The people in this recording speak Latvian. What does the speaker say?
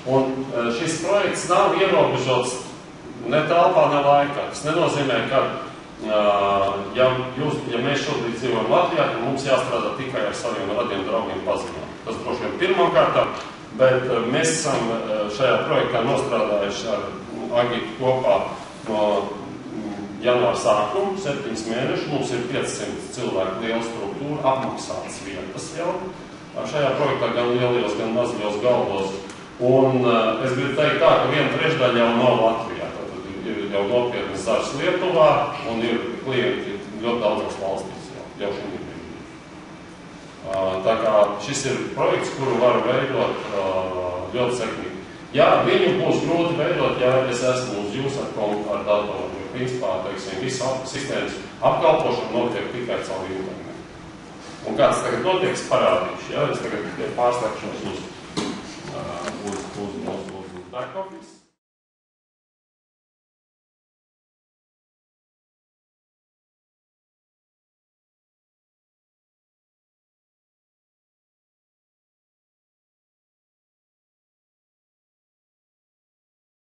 Un šis projekts nav ierobežots ne telpā, ne laikā. Tas nenozīmē, ka, ja mēs šobrīd dzīvojam Latvijā, tad mums jāstrādā tikai ar saviem radiem draugiem paziņām. Tas droši vien pirmkārtā, bet mēs esam šajā projektā nostrādājuši ar Agitu kopā no janvāra sākuma, 7 mēneši. Mums ir 500 cilvēku liela struktūra, apmaksātas vietas jau. Šajā projektā gan lielajos, gan mazajos galdos. Un es gribu teikt tā, ka 1/3 jau nav Latvijā. Tātad ir jau nopietnas darbs Lietuvā un ir klienti ļoti daudzās valstīs jau šim brīdim. Tā kā šis ir projekts, kuru var veidot ļoti sekmīgi. Jā, viņu būs grūti veidot, ja es esmu uz jūs ar datoru. Jo principā, teiksim, visa sistēmas apkalpošana notiek tikai caur internetu. Un kā tas tagad notiek, es parādīšu. Ja? Es tagad pārslēgšos uz back office.